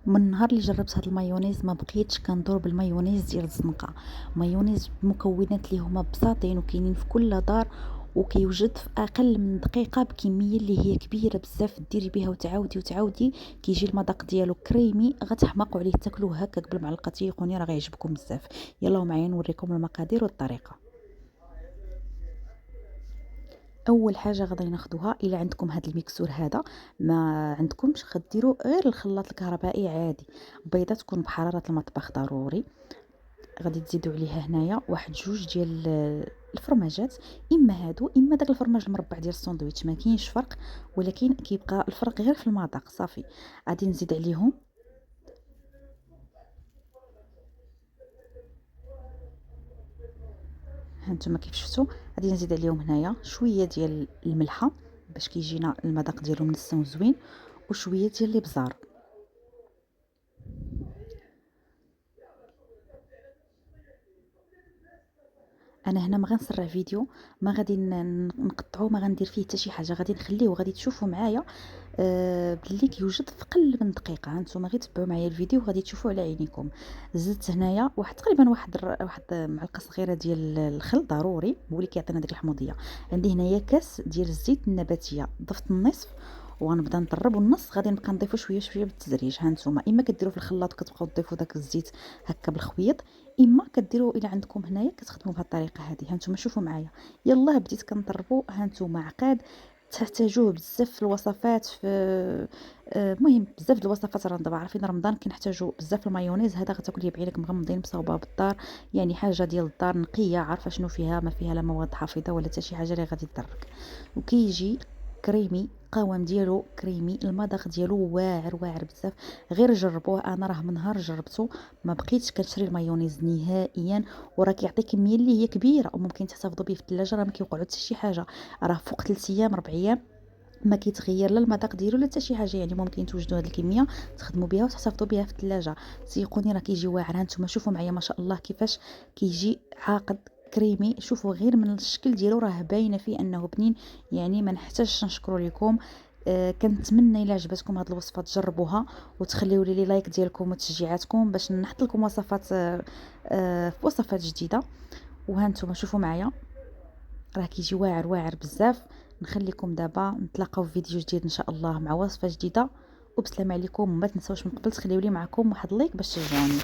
من النهار اللي جربت هاد المايونيز ما بقيتش كندور بالمايونيز ديال الزنقه. مايونيز بمكونات اللي هما بساطين وكاينين في كل دار، وكيوجد في اقل من دقيقه بكميه اللي هي كبيره بزاف، ديري بها وتعاودي وتعاودي. كيجي المذاق ديالو كريمي، غتحماقوا عليه تاكلوه هكاك بالمعلقه، تيقوني راه غيعجبكم بزاف. يلا معايا نوريكم المقادير والطريقه. اول حاجه غادي ناخذوها، الا عندكم هذا الميكسور هذا، ما عندكمش غديروا غير الخلاط الكهربائي عادي. بيضه تكون بحراره المطبخ ضروري. غادي تزيدوا عليها هنايا واحد جوج ديال الفرماجات، اما هادو اما داك الفرماج المربع ديال الساندويتش، ما كاينش فرق، ولكن كيبقى الفرق غير في المذاق صافي. غادي نزيد عليهم، هانتوما كيف شفتوا، غادي نزيد عليهم هنايا شويه ديال الملحه باش كيجينا المذاق ديالو منسم وزوين، وشويه ديال الابزار. انا هنا ما غنسرع فيديو، ما غادي نقطعو، ما غندير فيه حتى شي حاجه، غادي نخليه وغادي تشوفوا معايا باللي كيوجد في قل من دقيقه. هانتوما غير تبعوا معايا الفيديو وغادي تشوفوا على عينيكم. زدت هنايا واحد تقريبا واحد معلقه صغيره ديال الخل ضروري، هو اللي كيعطينا ديك الحموضيه. عندي هنايا كاس ديال الزيت النباتيه، ضفت النصف وغنبدا نضرب، والنص غادي نبقى نضيفو شويه شويه بالتدريج. هانتوما اما كديروا في الخلاط وكتبقاو تضيفوا داك الزيت هكا بالخويط، اما كديروا الى عندكم هنايا كتخدموا بهذه الطريقه هذه. هانتوما شوفوا معايا، يلاه بديت كنضربوا. هانتوما عقاد تحتاجوه بزاف في الوصفات، في المهم بزاف د الوصفات. راه دابا عارفين رمضان كنحتاجوا بزاف المايونيز هذا، غتاكليه بعينك مغمضين مصاوبه بالدار، يعني حاجه ديال الدار نقيه، عارفه شنو فيها، ما فيها لا مواد حافظه ولا حتى شي حاجه اللي غادي تضرك. وكيجي كريمي، القوام ديالو كريمي، المذاق ديالو واعر واعر بزاف. غير جربوه، انا راه من نهار جربته ما بقيتش كنشري المايونيز نهائيا. وراه كيعطي كميه اللي هي كبيره، وممكن تحتفظوا به في الثلاجه، راه ما كيوقعوا حتى شي حاجه. راه فوق 3 ايام 4 ايام ما كيتغير لا المذاق ديالو لا حتى شي حاجه، يعني ممكن توجدوا هذه الكميه تخدموا بها وتحتفظوا بها في الثلاجه. سيقوني راه كيجي واعر. هانتوما شوفوا معايا ما شاء الله كيفاش كيجي عاقد كريمي. شوفوا غير من الشكل ديالو راه باينه فيه انه بنين، يعني ما نحتاجش نشكروا لكم. كنتمنى الا عجبتكم هذه الوصفه تجربوها، وتخليوا لي لايك ديالكم وتشجيعاتكم باش نحط لكم وصفات في وصفات جديده. وهانتوما شوفوا معايا راه كيجي واعر واعر بزاف. نخليكم دابا نتلاقاو في فيديو جديد ان شاء الله مع وصفه جديده، وبسلام عليكم. وما تنساوش من قبل تخليوا لي معكم واحد لايك باش تشجعوني.